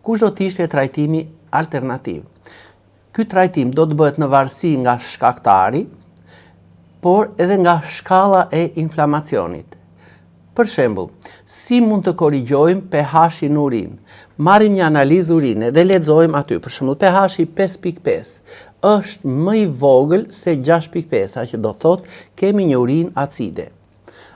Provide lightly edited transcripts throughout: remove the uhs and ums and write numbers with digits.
Kush do të ishte trajtimi alternativ? Ky trajtim do të bëhet në varësi nga shkaktari, por edhe nga shkalla e inflamacionit. Për shembull, si mund të korrigjojmë pH-in në urinë? Marrim një analizë urine dhe lexojmë aty, për shembull, pH-i 5.5 është më i vogël se 6.5, a që do thotë kemi një urinë acide.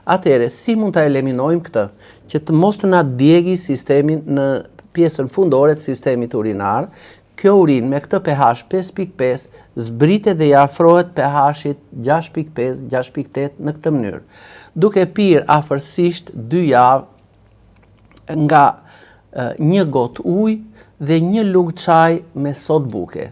Atëherë, si mund ta eliminojmë këtë, që të mos të na djegi sistemin në pjesën fundore të sistemit urinar? Kjo urinë me këtë pH 5.5 zbritet dhe i afrohet pH-it 6.5, 6.8 në këtë mënyrë, duke pirë afërsisht 2 javë nga një gotë ujë dhe një lugë çaj me sodë buke.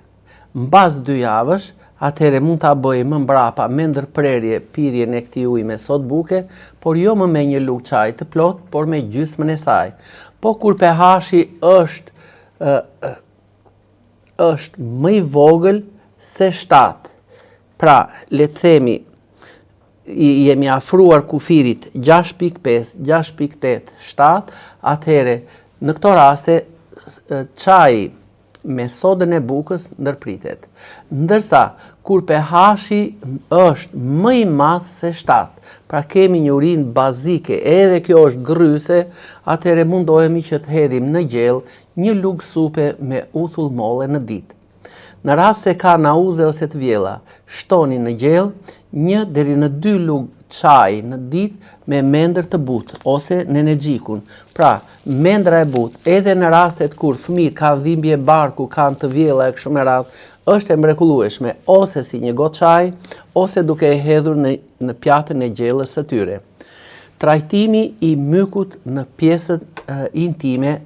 Mbas 2 javësh, atëherë mund ta bëjmë më mbrapa me ndërprerje pirjen e këtij uji me sodë buke, por jo më me një lugë çaj të plot, por me gjysmën e saj. Po kur pH-i është më i vogël se 7. Pra, le të themi, jemi afruar kufirit 6.5, 6.8, 7, atëherë në këto raste çaji me sodën e bukës ndërpritet. Ndërsa kur pH-i është më i madh se 7, pra kemi një urinë bazike, edhe kjo është gryse, atëherë mundohemi që të hedhim në gjell një lugë supe me uthull molle në ditë. Në rast se ka nauze ose të vjella, shtoni në gjell 1 deri në 2 lugë çaj në ditë me mendër të butë ose nenexhikun. Pra, mendra e butë, edhe në rastet kur fëmijët kanë dhimbje barku, kanë të vjella e kështu me radhë, është e mrekullueshme ose si një gotë çaj, ose duke e hedhur në pjatën e gjellës së tyre. Trajtimi i mykut në pjesët intime,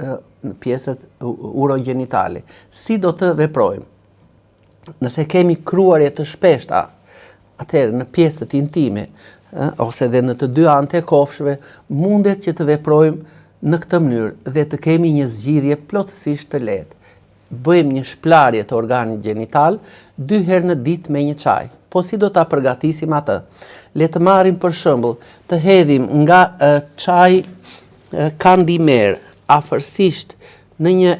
në pjesët urogenitale. Si do të veprojmë? Nëse kemi kruarje të shpeshta, atëherë në pjesët intime, ose dhe në të dy anët e kofshëve, mundet që të veprojmë në këtë mënyrë dhe të kemi një zgjidhje plotësisht të lehtë. Bëjmë një shplarje të organit gjenital 2 herë në ditë me një çaj. Po si do ta përgatisim atë? Le të marrim për shembull, të hedhim nga çaji kandimer afërsisht në një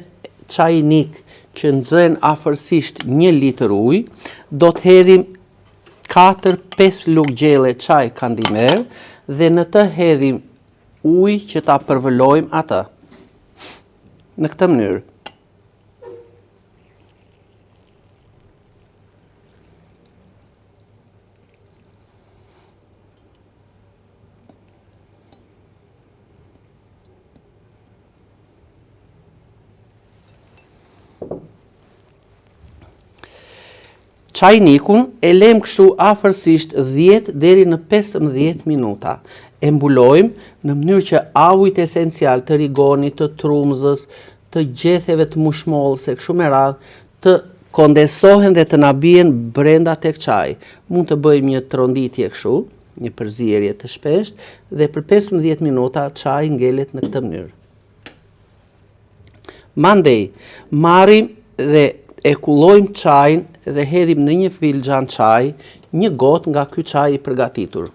çajnik që nxen afërsisht 1 litër ujë, do të hedhim 4-5 lugë gjelle çaj kandimer dhe në të hedhim ujë që ta përvëlojmë atë. Në këtë mënyrë. Çajnikun e lëm kështu afërsisht 10 deri në 15 minuta. E mbulojmë në mënyrë që ajit esencial të rigonit, të trumzës, të gjetheve të mushmollëse, kështu me radhë, të kondensohen dhe të na bien brenda tek çaji. Mund të bëjmë një tronditje kështu, një përzierje të shpeshtë dhe për 15 minuta çaji ngelet në këtë mënyrë. Mandej, marrim dhe e kullojmë çajin dhe hedhim në një filxhan çaj, 1 gotë nga ky çaj i përgatitur.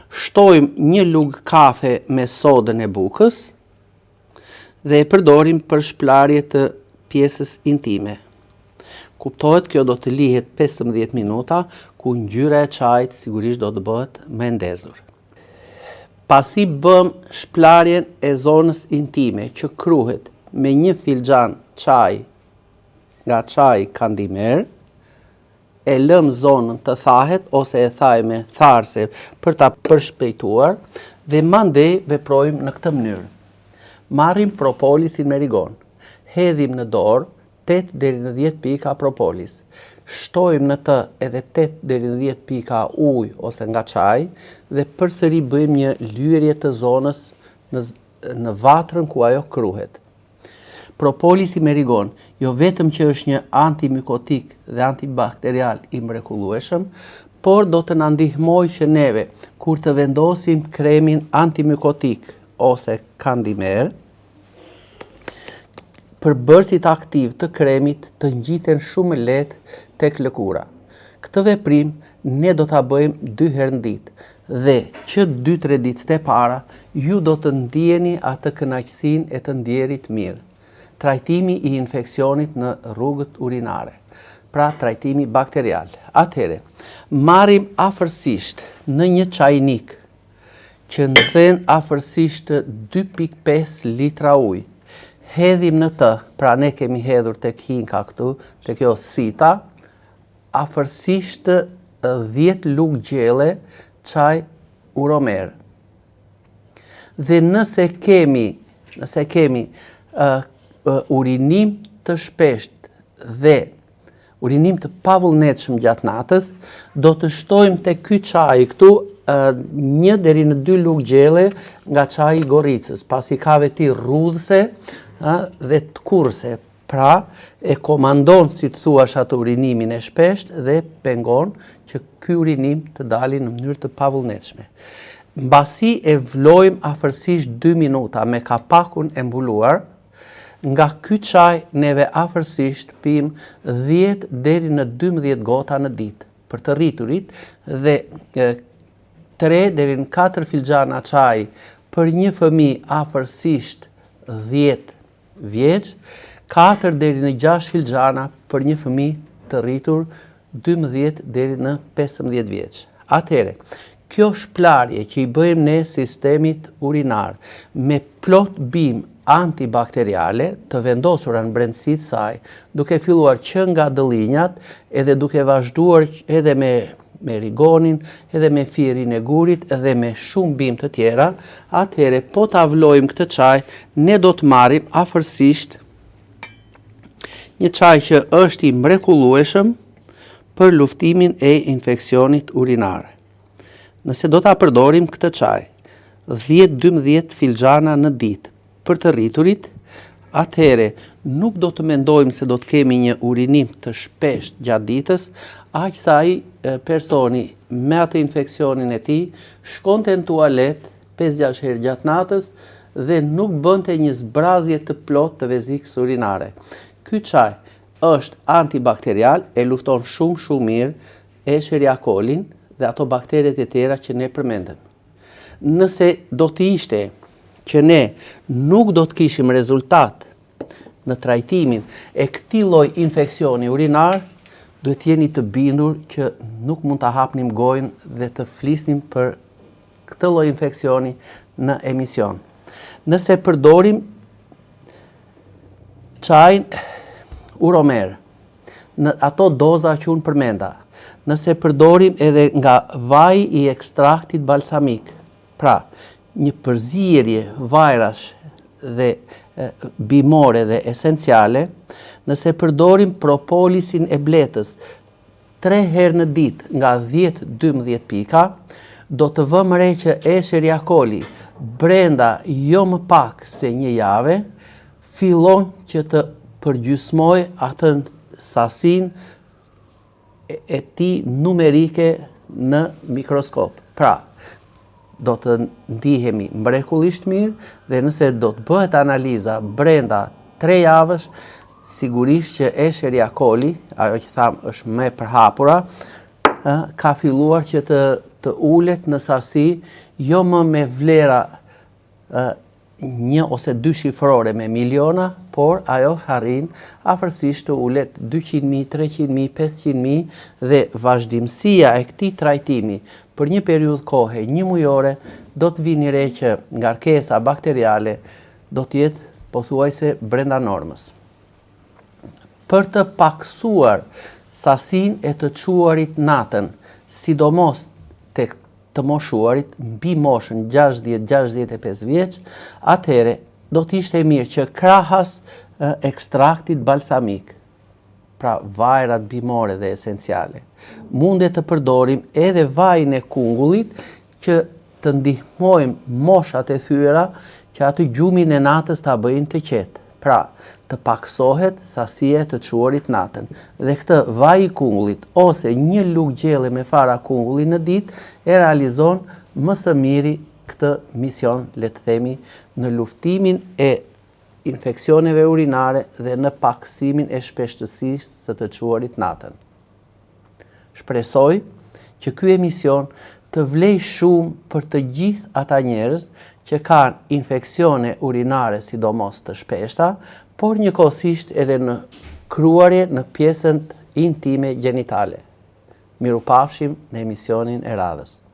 Shtojmë 1 lugë kafe me sodën e bukës dhe e përdorim për shplarje të pjesës intime. Kuptohet, kjo do të lihet 15 minuta, ku ngjyra e çajit sigurisht do të bëhet më e ndezur. Pasi bëm shplarjen e zonës intime që kruhet me 1 filxhan çaj nga çaji kandimer, e lëm zonën të thahet ose e thaj me tharse për ta përshpejtuar dhe mandej veprojmë në këtë mënyrë. Marrim propolisin me rigon, hedhim në dorë 8 deri në 10 pika propolis. Shtojmë në të edhe 8 deri në 10 pika ujë ose nga çaj dhe përsëri bëjmë një lyerje të zonës në vatrën ku ajo kruhet. Propolisi me rigon, jo vetëm që është një antimikotik dhe antibakterial i mrekullueshëm, por do të na ndihmojë që neve, kur të vendosim kremin antimikotik ose kandimer, përbërësit aktiv të kremit të ngjiten shumë lehtë tek lëkura. Këtë veprim ne do ta bëjmë 2 herë në ditë dhe që 2-3 ditët e para ju do të ndjeni atë kënaqësinë e të ndjerit mirë. Trajtimi i infeksionit në rrugët urinare, pra trajtimi bakterial. Atëhere, marrim afërsisht në një çajnik që nxen afërsisht 2.5 litra ujë. Hedhim në të, pra ne kemi hedhur tek hinka këtu, tek kjo sita, afërsisht 10 lugë gjelle çaj uromer. Dhe nëse kemi urinim të shpesht dhe urinim të pavullnetshëm gjatë natës, do të shtojmë tek ky çaj këtu 1 deri në 2 lugë gjelle nga çaji i gorricës, pasi ka veti rrudhëse dhe të kurse. Pra, e komandon, si të thuash, atë urinimin e shpesht dhe pengon që ky urinim të dalë në mënyrë të pavullnetshme. Mbasi e vlojmë afërsisht 2 minuta me kapakun e mbuluar, nga ky çaj neve afërsisht pim 10 deri në 12 gota në ditë për të rriturit dhe 3 deri në 4 filxhana çaj për një fëmijë afërsisht 10 vjeç, 4 deri në 6 filxhana për një fëmijë të rritur 12 deri në 15 vjeç. Atëhere, kjo shplarje që i bëjmë ne sistemit urinar me plot bimë antibakteriale të vendosura në brendësitë saj, duke filluar që nga dëllinjat, edhe duke vazhduar edhe me rigonin, edhe me firin e gurit, edhe me shumë bimë të tjera, atëhere po ta vlojmë këtë çaj, ne do të marrim afërsisht një çaj që është i mrekullueshëm për luftimin e infeksionit urinar. Nëse do ta përdorim këtë çaj 10-12 filxhana në ditë për të rriturit, atëhere nuk do të mendojmë se do të kemi një urinim të shpesht gjatë ditës, aq sa ai personi me atë infeksionin e tij shkonte në tualet 5-6 herë gjatë natës dhe nuk bënte një zbrazje të plot të vezikës urinare. Ky çaj është antibakterial, e lufton shumë mirë Escherichia coli dhe ato bakteret e tjera që ne përmendëm. Nëse do të ishte që ne nuk do të kishim rezultat në trajtimin e këtij lloji infeksioni urinar, duhet jeni të bindur që nuk mund ta hapnim gojën dhe të flisnim për këtë lloj infeksioni në emision. Nëse përdorim çajin uromer në ato doza që unë përmenda, nëse përdorim edhe nga vaji i ekstraktit balsamik, pra një përzierje vajrash dhe bimore dhe esenciale, nëse përdorim propolisin e bletës 3 herë në ditë nga 10-12 pika, do të vëmë re që Escherichia coli brenda jo më pak se një jave fillon që të përgjysmoj atë sasin e tij numerike në mikroskop. Pra, do të ndihemi mrekullisht mirë dhe nëse do të bëhet analiza brenda 3 javësh, sigurisht që Escherichia coli, ajo që tham është më e përhapura, ka filluar që të ulet në sasi jo më me vlera 1 ose 2 shifrore me miliona, por ajo arrin afërsisht të ulet 200.000, 300.000, 500.000 dhe vazhdimësia e këtij trajtimi për një periudhë kohe 1 mujore do të vini re që ngarkesa bakteriale do të jetë pothuajse brenda normës. Për të paksuar sasinë e të çuarit natën, sidomos tek të moshuarit mbi moshën 60-65 vjeç, atëhere do të ishte mirë që krahas ekstraktit balsamik, pra vajrat bimore dhe esenciale, mundet të përdorim edhe vajin e kungullit që të ndihmojmë moshat e thyera që atë gjumin e natës ta bëjnë të qetë. Pra, të paksohet sasia e të çuarit natën. Dhe këtë vaj i kungullit ose 1 lugë gjelle me fara kungulli në ditë e realizon më së miri këtë mision, le të themi, në luftimin e infeksioneve urinare dhe në paksimin e shpeshtësisë së të çuarit natën. Shpresoj që ky emision të vlej shumë për të gjithë ata njerëz që kanë infeksione urinare, sidomos të shpeshta, por njëkohësisht edhe në kruarje në pjesën intime gjenitale. Mirupafshim në emisionin e radhës.